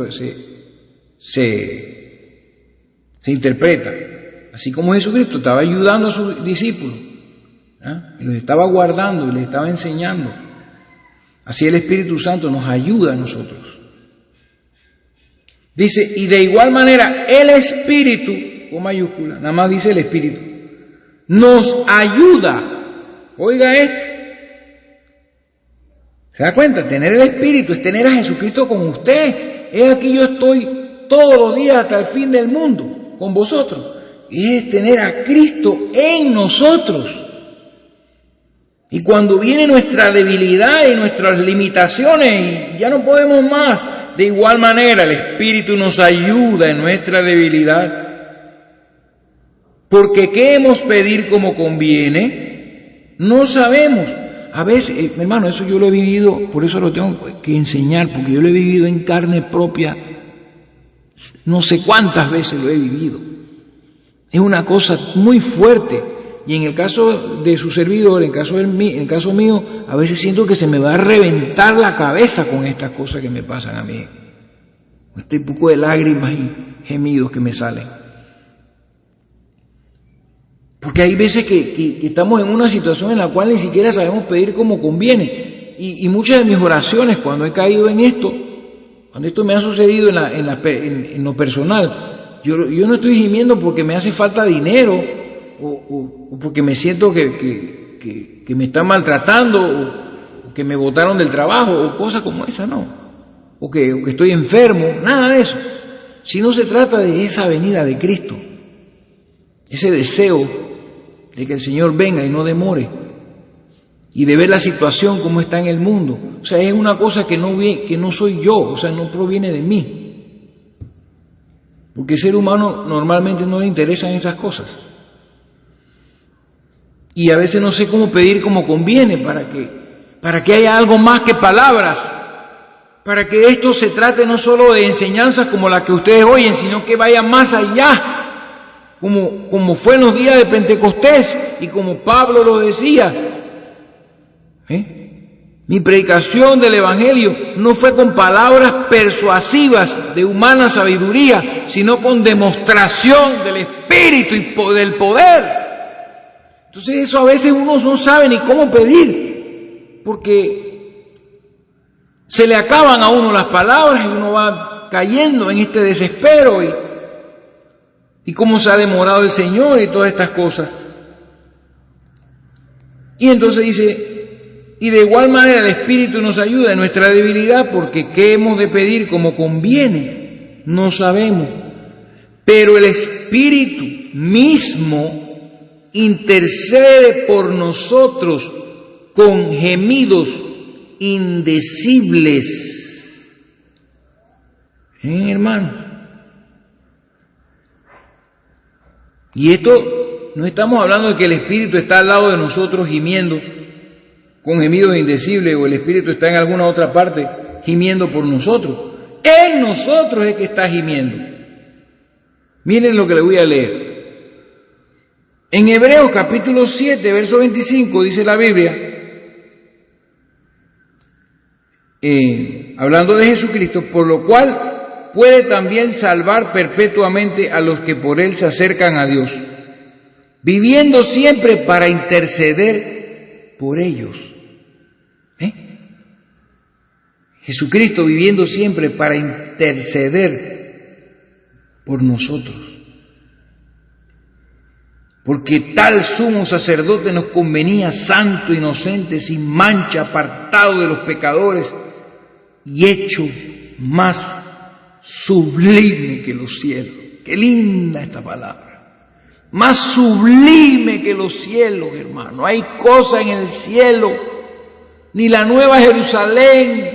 S1: interpreta. Así como Jesucristo estaba ayudando a sus discípulos, y los estaba guardando y les estaba enseñando. Así el Espíritu Santo nos ayuda a nosotros. Dice, y de igual manera el Espíritu, con mayúscula, nada más dice el Espíritu, nos ayuda. Oiga esto. ¿Se da cuenta? Tener el Espíritu es tener a Jesucristo con usted. Es aquí yo estoy todos los días hasta el fin del mundo con vosotros. Y es tener a Cristo en nosotros. Y cuando viene nuestra debilidad y nuestras limitaciones y ya no podemos más, de igual manera el Espíritu nos ayuda en nuestra debilidad. Porque ¿qué hemos pedir como conviene? No sabemos. A veces, hermano, eso yo lo he vivido, por eso lo tengo que enseñar, porque yo lo he vivido en carne propia, no sé cuántas veces lo he vivido. Es una cosa muy fuerte. Y en el caso de su servidor, en el caso mío, a veces siento que se me va a reventar la cabeza con estas cosas que me pasan a mí. Este poco de lágrimas y gemidos que me salen. Porque hay veces que estamos en una situación en la cual ni siquiera sabemos pedir como conviene. Y muchas de mis oraciones, cuando he caído en esto, cuando esto me ha sucedido en lo personal, yo no estoy gimiendo porque me hace falta dinero, o porque me siento que me están maltratando, o que me botaron del trabajo, o cosas como esa, no. O que estoy enfermo, nada de eso. Sino se trata de esa venida de Cristo, ese deseo de que el Señor venga y no demore, y de ver la situación como está en el mundo. O sea, es una cosa que no soy yo, o sea, no proviene de mí. Porque el ser humano normalmente no le interesan esas cosas. Y a veces no sé cómo pedir como conviene para que haya algo más que palabras, para que esto se trate no solo de enseñanzas como la que ustedes oyen, sino que vaya más allá, como fue en los días de Pentecostés y como Pablo lo decía. Mi predicación del Evangelio no fue con palabras persuasivas de humana sabiduría, sino con demostración del Espíritu y del poder. Entonces eso a veces uno no sabe ni cómo pedir, porque se le acaban a uno las palabras y uno va cayendo en este desespero y cómo se ha demorado el Señor y todas estas cosas. Y entonces dice, y de igual manera el Espíritu nos ayuda en nuestra debilidad, porque ¿qué hemos de pedir como conviene? No sabemos. Pero el Espíritu mismo intercede por nosotros con gemidos indecibles. Hermano. Y esto no estamos hablando de que el Espíritu está al lado de nosotros gimiendo con gemidos indecibles, o el Espíritu está en alguna otra parte gimiendo por nosotros. En nosotros es que está gimiendo. Miren lo que le voy a leer. En Hebreos capítulo 7, verso 25, dice la Biblia, hablando de Jesucristo, por lo cual puede también salvar perpetuamente a los que por Él se acercan a Dios, viviendo siempre para interceder por ellos. Jesucristo viviendo siempre para interceder por nosotros. porque tal sumo sacerdote nos convenía, santo, inocente, sin mancha, apartado de los pecadores y hecho más sublime que los cielos. Qué linda esta palabra. Más sublime que los cielos, hermano. Hay cosa en el cielo, ni la nueva Jerusalén,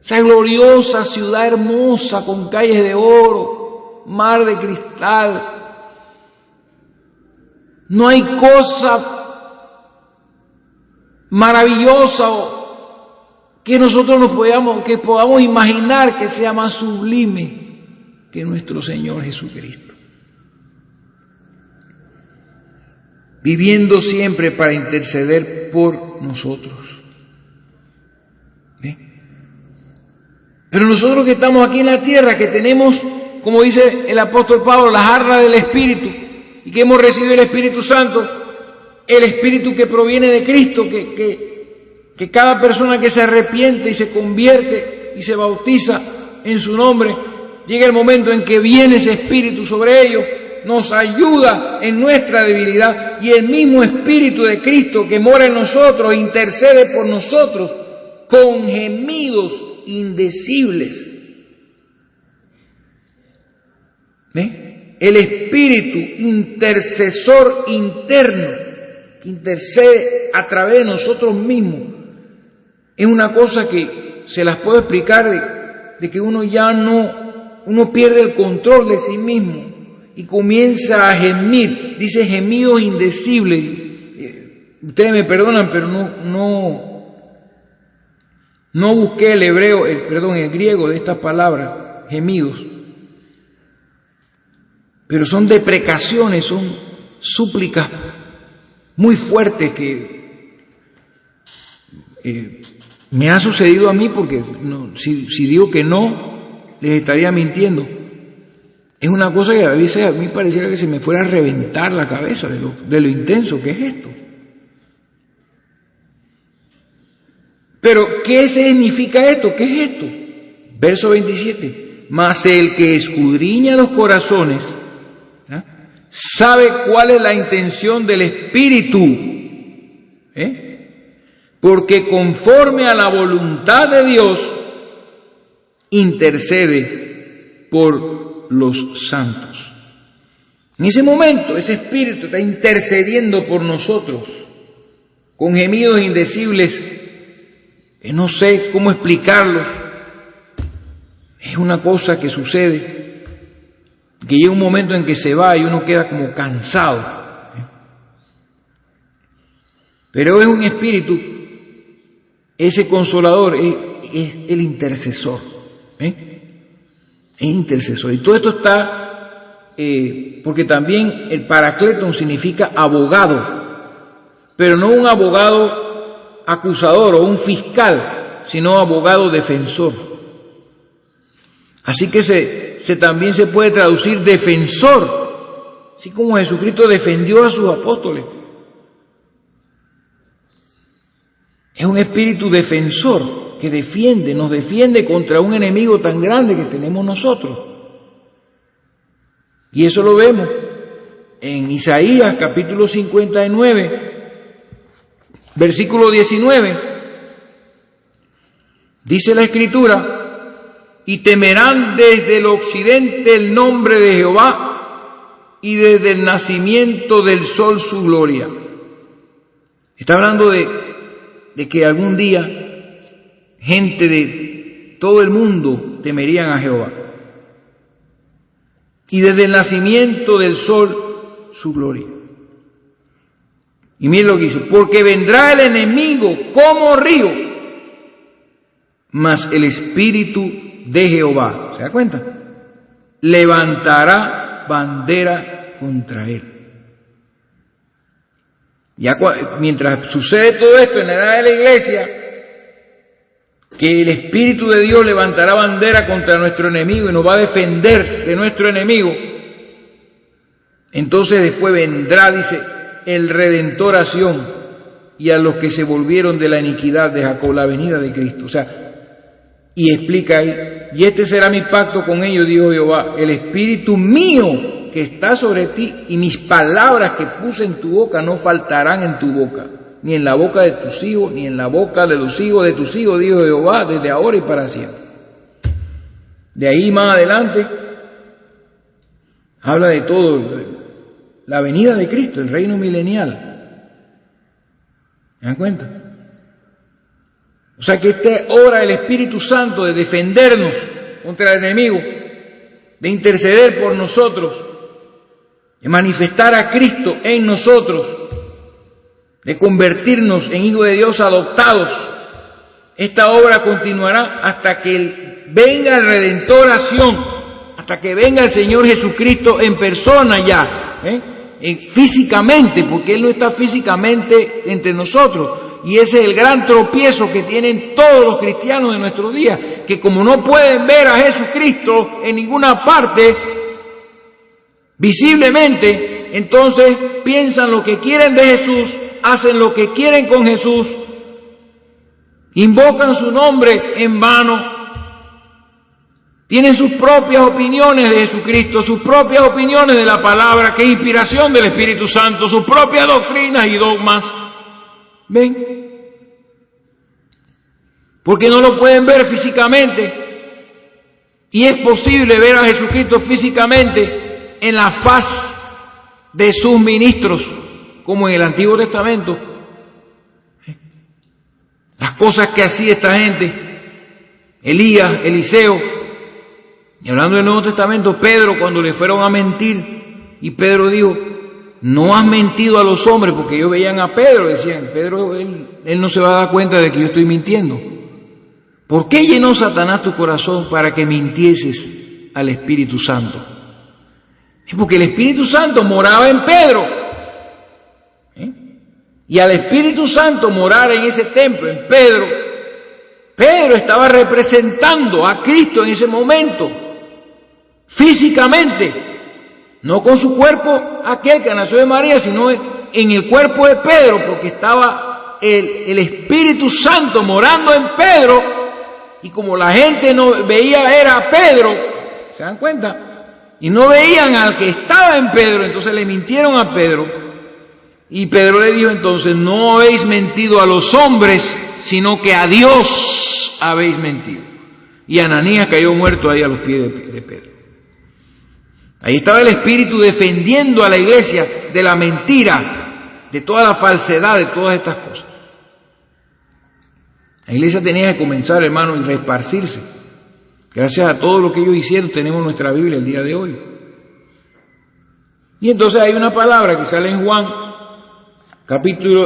S1: esa gloriosa ciudad hermosa con calles de oro, mar de cristal. No hay cosa maravillosa que nosotros podamos imaginar que sea más sublime que nuestro Señor Jesucristo. Viviendo siempre para interceder por nosotros. ¿Ve? Pero nosotros que estamos aquí en la tierra, que tenemos, como dice el apóstol Pablo, la jarra del Espíritu, y que hemos recibido el Espíritu Santo, el Espíritu que proviene de Cristo, que cada persona que se arrepiente y se convierte y se bautiza en su nombre, llega el momento en que viene ese Espíritu sobre ellos, nos ayuda en nuestra debilidad, y el mismo Espíritu de Cristo que mora en nosotros intercede por nosotros con gemidos indecibles. ¿Ve? El Espíritu intercesor interno que intercede a través de nosotros mismos es una cosa que se las puedo explicar de que uno pierde el control de sí mismo y comienza a gemir. Dice gemidos indecibles. Ustedes me perdonan, pero no busqué el griego de esta palabra, gemidos. Pero son deprecaciones, son súplicas muy fuertes que me ha sucedido a mí, porque si digo que no, les estaría mintiendo. Es una cosa que a veces a mí pareciera que se me fuera a reventar la cabeza de lo intenso que es esto. Pero, ¿qué significa esto? ¿Qué es esto? Verso 27. Mas el que escudriña los corazones, sabe cuál es la intención del Espíritu, porque conforme a la voluntad de Dios intercede por los santos. En ese momento ese Espíritu está intercediendo por nosotros con gemidos indecibles, no sé cómo explicarlos. Es una cosa que sucede, que llega un momento en que se va y uno queda como cansado. Pero es un Espíritu, ese consolador es el intercesor. Es intercesor. Y todo esto está, porque también el paracleton significa abogado, pero no un abogado acusador o un fiscal, sino abogado defensor. Así que también se puede traducir defensor, así como Jesucristo defendió a sus apóstoles. Es un espíritu defensor que nos defiende contra un enemigo tan grande que tenemos nosotros. Y eso lo vemos en Isaías capítulo 59, versículo 19. Dice la Escritura: y temerán desde el occidente el nombre de Jehová, y desde el nacimiento del sol su gloria. Está hablando de que algún día gente de todo el mundo temerían a Jehová. Y desde el nacimiento del sol su gloria. Y miren lo que dice: porque vendrá el enemigo como río, mas el Espíritu de Jehová, ¿se da cuenta?, levantará bandera contra él. Ya mientras sucede todo esto en la edad de la iglesia, que el Espíritu de Dios levantará bandera contra nuestro enemigo y nos va a defender de nuestro enemigo, entonces después vendrá, dice, el Redentor a Sión y a los que se volvieron de la iniquidad de Jacob, la venida de Cristo. O sea, y explica ahí: y este será mi pacto con ellos, dijo Jehová, el Espíritu mío que está sobre ti y mis palabras que puse en tu boca no faltarán en tu boca, ni en la boca de tus hijos, ni en la boca de los hijos de tus hijos, dijo Jehová, desde ahora y para siempre. De ahí más adelante habla de todo, la venida de Cristo, el reino milenial. ¿Se dan cuenta? O sea que esta obra del Espíritu Santo de defendernos contra el enemigo, de interceder por nosotros, de manifestar a Cristo en nosotros, de convertirnos en hijos de Dios adoptados, esta obra continuará hasta que venga el Redentor a Sión, hasta que venga el Señor Jesucristo en persona ya, físicamente, porque Él no está físicamente entre nosotros. Y ese es el gran tropiezo que tienen todos los cristianos de nuestros días, que como no pueden ver a Jesucristo en ninguna parte, visiblemente, entonces piensan lo que quieren de Jesús, hacen lo que quieren con Jesús, invocan su nombre en vano, tienen sus propias opiniones de Jesucristo, sus propias opiniones de la palabra, que es inspiración del Espíritu Santo, sus propias doctrinas y dogmas. ¿Ven? Porque no lo pueden ver físicamente. Y es posible ver a Jesucristo físicamente en la faz de sus ministros, como en el Antiguo Testamento. Las cosas que hacía esta gente, Elías, Eliseo, y hablando del Nuevo Testamento, Pedro, cuando le fueron a mentir, y Pedro dijo: no has mentido a los hombres, porque ellos veían a Pedro, decían, Pedro, él no se va a dar cuenta de que yo estoy mintiendo. ¿Por qué llenó Satanás tu corazón para que mintieses al Espíritu Santo? Es porque el Espíritu Santo moraba en Pedro. Y al Espíritu Santo morar en ese templo, en Pedro, Pedro estaba representando a Cristo en ese momento, físicamente. No con su cuerpo aquel que nació de María, sino en el cuerpo de Pedro, porque estaba el Espíritu Santo morando en Pedro, y como la gente no veía era a Pedro, ¿se dan cuenta? Y no veían al que estaba en Pedro, entonces le mintieron a Pedro, y Pedro le dijo entonces: no habéis mentido a los hombres, sino que a Dios habéis mentido. Y Ananías cayó muerto ahí a los pies de Pedro. Ahí estaba el Espíritu defendiendo a la iglesia de la mentira, de toda la falsedad, de todas estas cosas. La iglesia tenía que comenzar, hermano, y reesparcirse. Gracias a todo lo que ellos hicieron, tenemos nuestra Biblia el día de hoy. Y entonces hay una palabra que sale en Juan,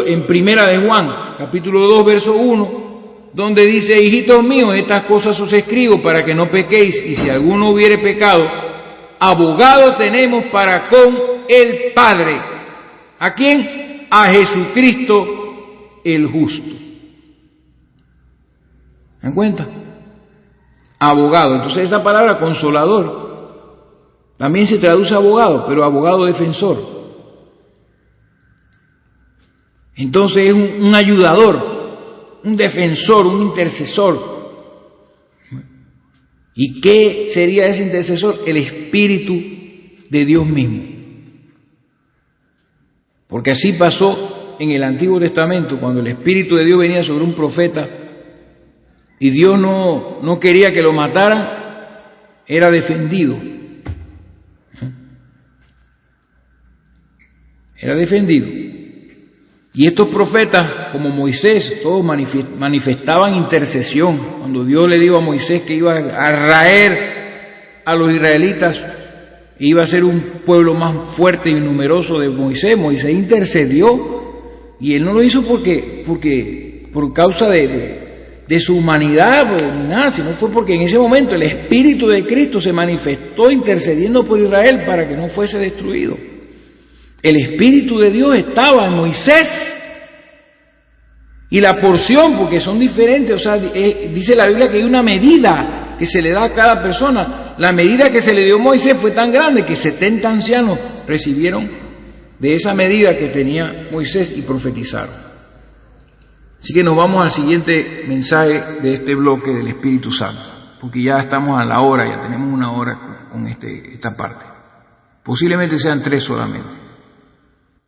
S1: en primera de Juan, capítulo 2, verso 1, donde dice: hijitos míos, estas cosas os escribo para que no pequéis, y si alguno hubiere pecado, abogado tenemos para con el Padre. ¿A quién? A Jesucristo el justo. ¿Se dan cuenta? Abogado. Entonces esa palabra consolador también se traduce abogado, pero abogado defensor. Entonces es un ayudador, un defensor, un intercesor. ¿Y qué sería ese intercesor? El Espíritu de Dios mismo. Porque así pasó en el Antiguo Testamento, cuando el Espíritu de Dios venía sobre un profeta y Dios no quería que lo mataran, era defendido. Era defendido. Y estos profetas, como Moisés, todos manifestaban intercesión. Cuando Dios le dijo a Moisés que iba a raer a los israelitas, iba a ser un pueblo más fuerte y numeroso de Moisés, Moisés intercedió, y él no lo hizo por causa de su humanidad, ni nada, sino fue porque en ese momento el Espíritu de Cristo se manifestó intercediendo por Israel para que no fuese destruido. El Espíritu de Dios estaba en Moisés, y la porción, porque son diferentes, o sea, dice la Biblia que hay una medida que se le da a cada persona. La medida que se le dio a Moisés fue tan grande que 70 ancianos recibieron de esa medida que tenía Moisés y profetizaron. Así que nos vamos al siguiente mensaje de este bloque del Espíritu Santo, porque ya estamos a la hora, ya tenemos una hora con esta parte. Posiblemente sean 3 solamente.